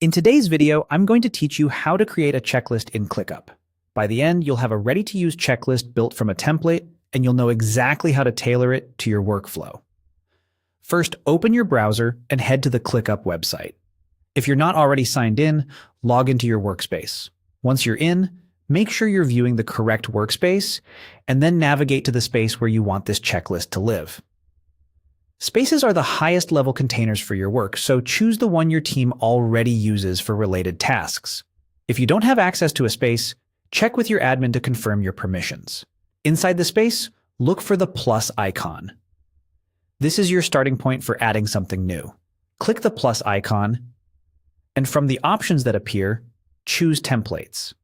In today's video, I'm going to teach you how to create a checklist in ClickUp. By the end, you'll have a ready-to-use checklist built from a template, and you'll know exactly how to tailor it to your workflow. First, open your browser and head to the ClickUp website. If you're not already signed in, log into your workspace. Once you're in, make sure you're viewing the correct workspace, and then navigate to the space where you want this checklist to live. Spaces are the highest level containers for your work, so choose the one your team already uses for related tasks. If you don't have access to a space, check with your admin to confirm your permissions. Inside the space, look for the plus icon. This is your starting point for adding something new. Click the plus icon, and from the options that appear, choose Templates.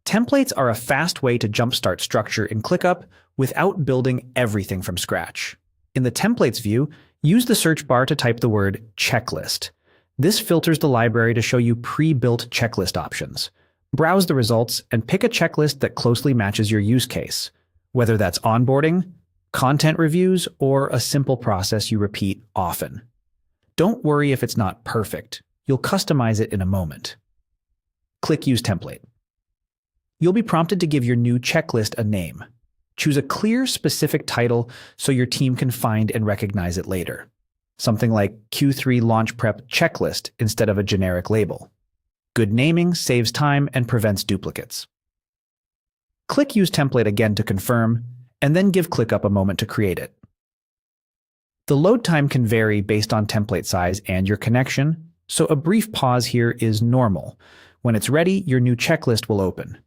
Templates are a fast way to jumpstart structure in ClickUp without building everything from scratch. In the Templates view, use the search bar to type the word checklist. This filters the library to show you pre-built checklist options. Browse the results and pick a checklist that closely matches your use case, whether that's onboarding, content reviews, or a simple process you repeat often. Don't worry if it's not perfect. You'll customize it in a moment. Click Use Template. You'll be prompted to give your new checklist a name. Choose a clear, specific title so your team can find and recognize it later. Something like Q3 Launch Prep Checklist instead of a generic label. Good naming saves time and prevents duplicates. Click Use Template again to confirm, and then give ClickUp a moment to create it. The load time can vary based on template size and your connection, so a brief pause here is normal. When it's ready, your new checklist will open.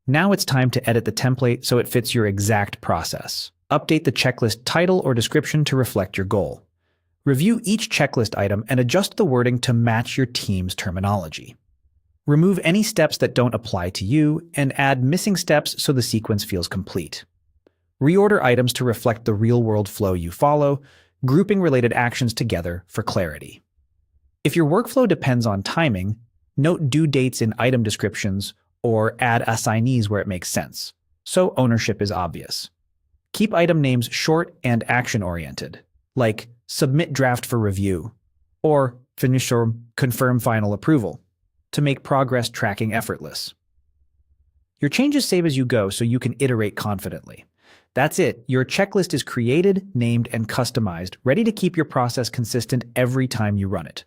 Now it's time to edit the template so it fits your exact process. Update the checklist title or description to reflect your goal. Review each checklist item and adjust the wording to match your team's terminology. Remove any steps that don't apply to you and add missing steps so the sequence feels complete. Reorder items to reflect the real-world flow you follow, grouping related actions together for clarity. If your workflow depends on timing, note due dates in item descriptions or add assignees where it makes sense, so ownership is obvious. Keep item names short and action-oriented, like Submit Draft for Review or Finish or Confirm Final Approval, to make progress tracking effortless. Your changes save as you go so you can iterate confidently. That's it. Your checklist is created, named, and customized, ready to keep your process consistent every time you run it.